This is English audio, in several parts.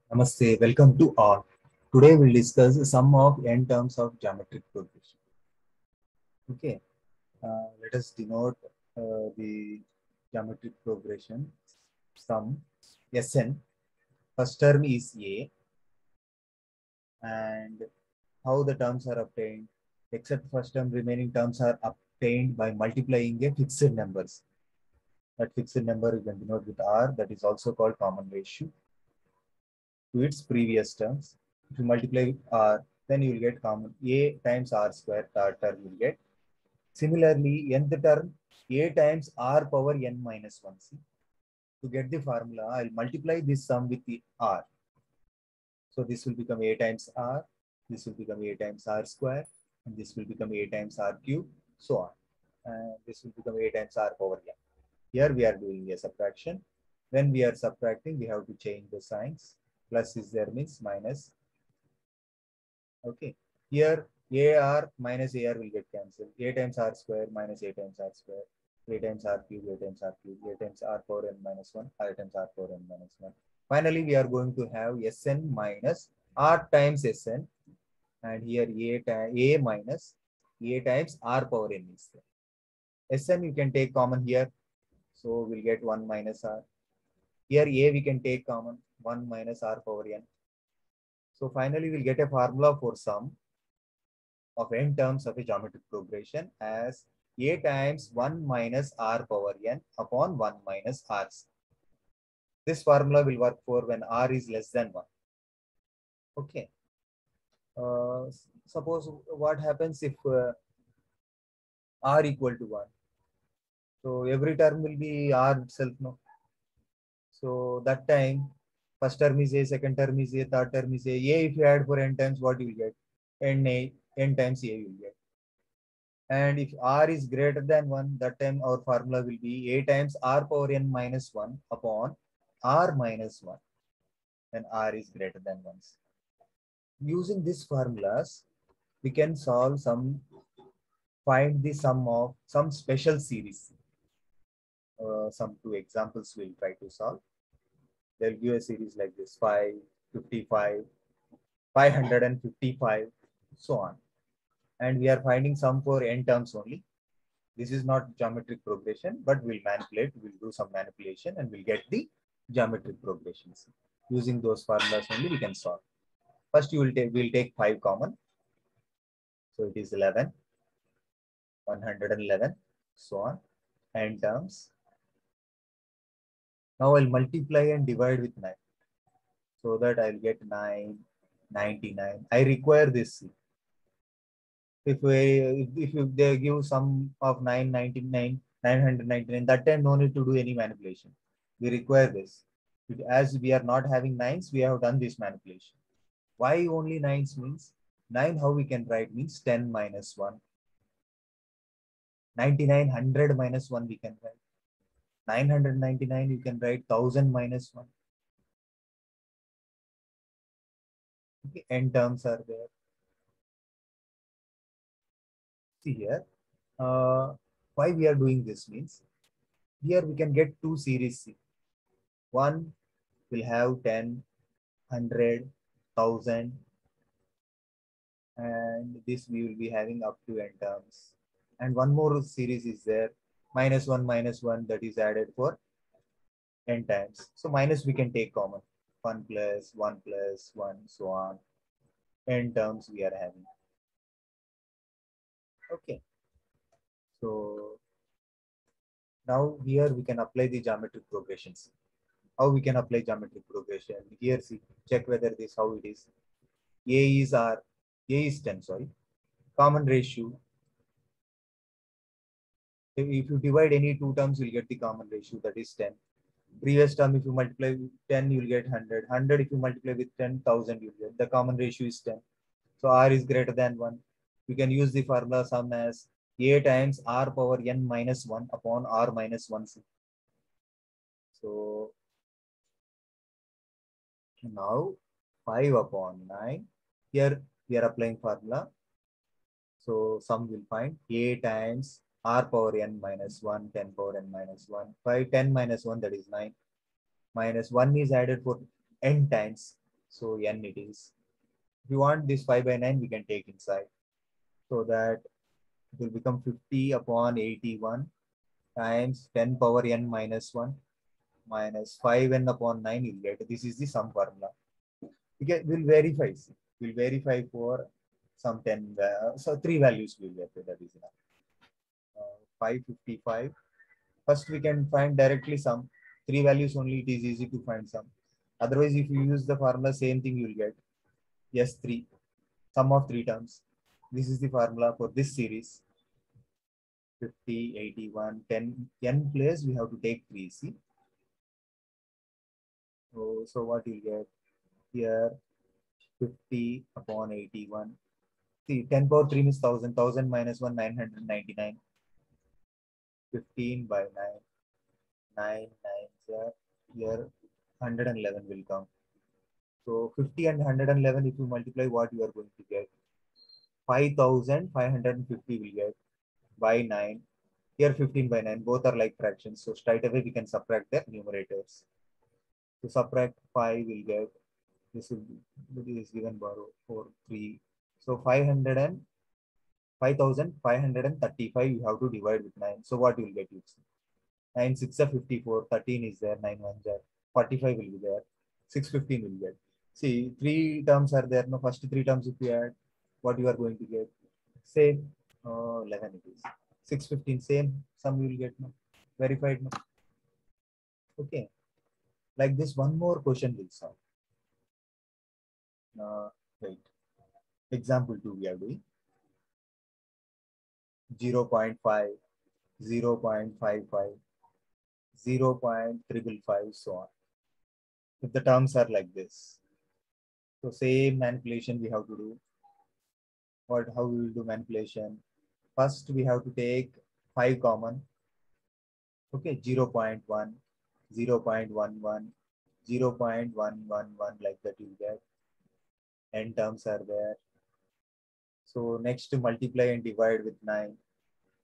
Namaste, welcome to all. Today we'll discuss some of n terms of geometric progression. Okay, let us denote the geometric progression sum Sn. First term is A, and how the terms are obtained. Except first term, remaining terms are obtained by multiplying a fixed numbers. That fixed number you can denote with R. That is also called common ratio to its previous terms. If you multiply with R, then you will get common A times R square, third term you will get. Similarly, nth term, A times R power n minus 1. See, to get the formula, I'll multiply this sum with the R. So this will become A times R, this will become A times R square, and this will become A times R cube, so on. And this will become A times R power n. Here we are doing a subtraction. When we are subtracting, we have to change the signs. Plus is there means minus. Okay. Here AR minus AR will get cancelled. A times R square minus A times R square. A times R cube, A times R cube, A times R power n minus 1, R times R power n minus 1. Finally, we are going to have Sn minus R times Sn. And here A minus A times R power n is there. Sn you can take common here. So we'll get 1 minus R. Here A we can take common 1 minus R power n. So finally we'll get a formula for sum of n terms of a geometric progression as A times 1 minus R power n upon 1 minus R. This formula will work for when R is less than 1. Okay. Suppose what happens if R equal to 1. So every term will be R itself, no? So that time, first term is A, second term is A, third term is A. A if you add for n times, what you will get? N times A you will get. And if R is greater than 1, that time our formula will be A times R power n minus 1 upon R minus 1 when R is greater than 1. Using these formulas, we can find the sum of some special series. Some two examples we'll try to solve. They'll give a series like this 5, 55, 555, so on. And we are finding sum for n terms only. This is not geometric progression, but we'll do some manipulation and we'll get the geometric progressions. Using those formulas only we can solve. First we'll take 5 common. So it is 11, 111, so on, n terms. Now I'll multiply and divide with 9. So that I'll get 9, 99. I require this. If they give sum of 999, 999, that time no need to do any manipulation. We require this. As we are not having nines, we have done this manipulation. Why only nines means? 9 how we can write means 10 minus 1. 99, 100 minus 1 we can write. 999 you can write 1000 minus 1. Okay, n terms are there. See here, why we are doing this means, here we can get two series. One will have 10, 100, 1000, and this we will be having up to n terms. And one more series is there, minus 1, that is added for n times. So minus we can take common, 1 plus 1 plus 1, so on. N terms we are having. Okay. So now here we can apply the geometric progressions. How we can apply geometric progression? Here see, check whether this how it is. A is R, A is 10, sorry. Common ratio. If you divide any two terms, you'll get the common ratio, that is 10. Previous term, if you multiply with 10, you'll get 100. 100, if you multiply with 10,000, you'll get. The common ratio is 10. So R is greater than 1. You can use the formula sum as A times R power n minus 1 upon R minus 1. So now 5 upon 9. Here we are applying formula. So sum will find A times R power n minus 1, 10 power n minus 1. 5, 10 minus 1, that is 9. Minus 1 is added for n times. So n it is. If you want this 5 by 9, we can take inside. So that it will become 50 upon 81 times 10 power n minus 1 minus 5n upon 9 you'll get. This is the sum formula. We'll verify. See. We'll verify for some 10. So 3 values we'll get. That is enough. 555. First we can find directly sum. 3 values only, it is easy to find sum. Otherwise, if you use the formula, same thing you'll get. S3, sum of 3 terms. This is the formula for this series. 50, 81, 10. N place we have to take 3. See? So what you get here? 50 upon 81. See, 10 power 3 means 1000. 1000 minus 1, 999. 15 by 9. 9, 9, here 111 will come. So 50 and 111, if you multiply, what you are going to get? 5550 will get by 9. Here 15 by 9, both are like fractions. So straight away we can subtract their numerators. To subtract 5 will get, this is given borrow for 3. So 5535 you have to divide with 9. So what you will get? 9 6 are 54, 13 is there, 9 1s are 45 will be there, 615 will get. See, 3 terms are there. No, first 3 terms if you add, what you are going to get? Same, 11 it is. 615, same sum you will get. No, verified. No. Okay, like this, one more question will solve. Wait, example 2 we are doing. 0.5, 0.55, 0.555, so on. If the terms are like this, so same manipulation we have to do. How we will do manipulation? First, we have to take 5 common. Okay, 0.1, 0.11, 0.111, like that you get. N terms are there. So next to multiply and divide with 9.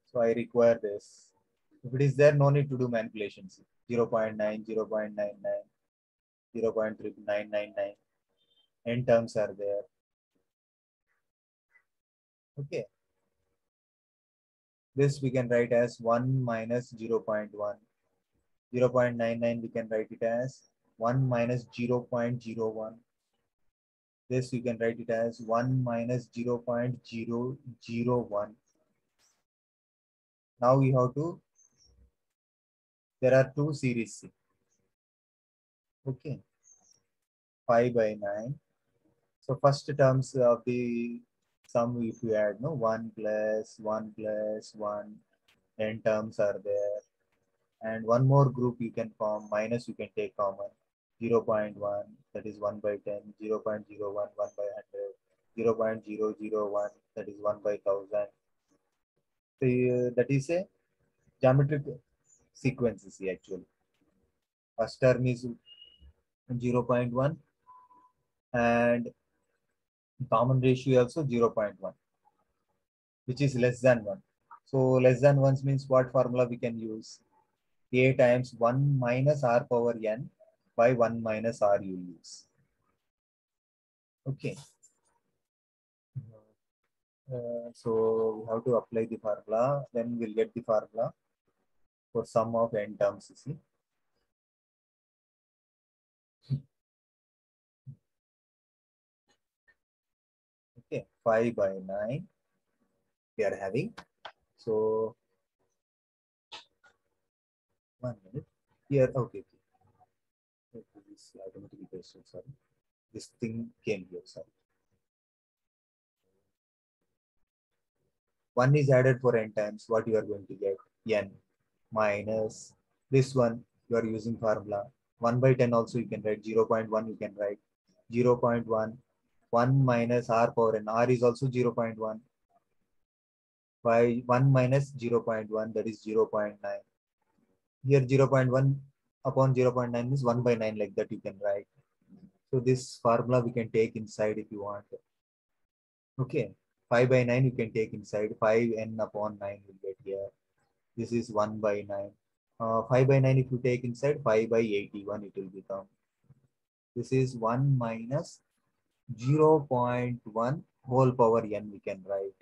So I require this. If it is there, no need to do manipulations. 0.9, 0.99, 0.3999. N terms are there. Okay. This we can write as 1 minus 0.1. 0.99 we can write it as 1 minus 0.01. This we can write it as 1 minus 0.001. Now we have to, there are 2 series. Okay. 5 by 9. So first terms of the sum, if you add, no, 1 plus 1 plus 1, n terms are there. And one more group you can form, minus you can take common. 0.1, that is 1 by 10, 0.01, 1 by 100, 0.001, that is 1 by 1000. So that is a geometric sequence actually. First term is 0.1 and common ratio also 0.1, which is less than 1. So less than 1 means what formula we can use? A times 1 minus r power n by 1 minus r you use. Okay. So we have to apply the formula, then we'll get the formula for sum of n terms. You see. Okay, 5 by 9 we are having. So 1 minute here. Okay. This automatically pasted. Sorry, this thing came here. Sorry. 1 is added for n times. What you are going to get? N minus this one. You are using formula 1 by 10. Also you can write 0.1. You can write 0.1. 1 minus r power n. R is also 0.1 by 1 minus 0.1, that is 0.9. Here 0.1 upon 0.9 means 1 by 9, like that you can write. So this formula we can take inside if you want. Okay, 5 by 9 you can take inside. 5n upon 9 will get here. This is 1 by 9. 5 by 9 if you take inside, 5 by 81 it will become. This is 1 minus 0.1 whole power n we can write,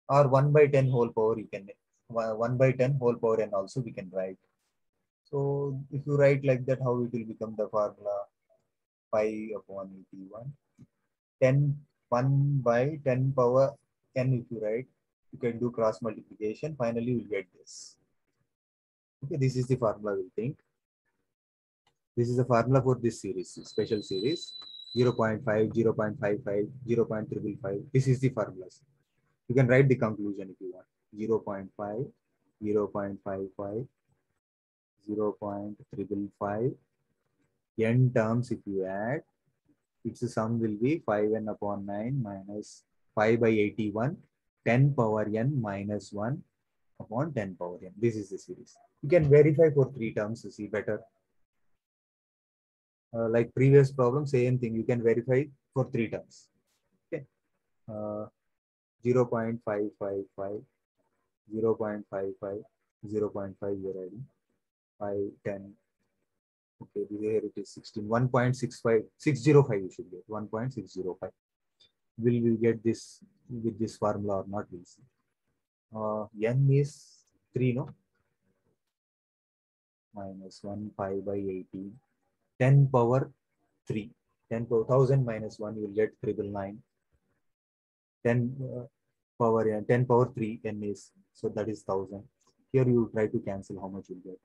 or 1 by 10 whole power you can, 1 by 10 whole power n also we can write. So if you write like that, how it will become the formula? 5 upon 81. 10, 1 by 10 power n if you write, you can do cross multiplication. Finally, you will get this. Okay, this is the formula we'll think. This is the formula for this series, special series. 0 0.5, 0 0.55, 0 0.555. This is the formulas. You can write the conclusion if you want. 0 0.5, 0 0.55, 0 0.555. N terms if you add, its sum will be 5n upon 9 minus 5 by 81, 10 power n minus 1 upon 10 power n. This is the series. You can verify for 3 terms to see better. Like previous problem, same thing. You can verify for 3 terms. Okay. 0 0.555, 0 0.55, 0 0.5 you're adding, 5, 10. Okay, here it is 16, 1.65, 605 you should get, 1.605. Will we get this with this formula or not? We'll see. N is 3, no? Minus 1, 5 by 18, 10 power 3. 10 power 1000 minus 1, you will get 999. 10 power n, 10 power 3 n is, so that is 1000. Here you try to cancel, how much you will get.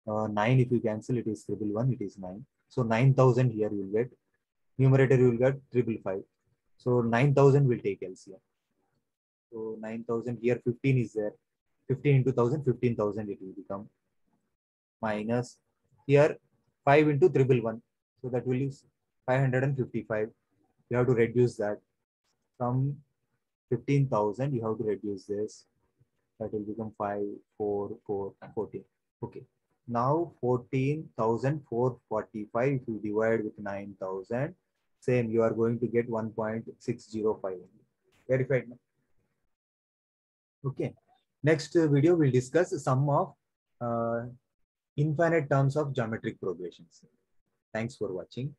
9 if you cancel, it is 111, it is 9. So 9000 here you will get. Numerator you will get 555. So 9000 will take LCM. So 9000 here, 15 is there. 15 into 1000, 15,000 it will become. Minus here 5 into 111. So that will use 555. You have to reduce that. From 15,000 you have to reduce this. That will become 5, 4, 4, 14. Okay. Now 14,445 if you divide with 9,000, same you are going to get 1.605. Verified. Okay. Next video we'll discuss sum of infinite terms of geometric progressions. Thanks for watching.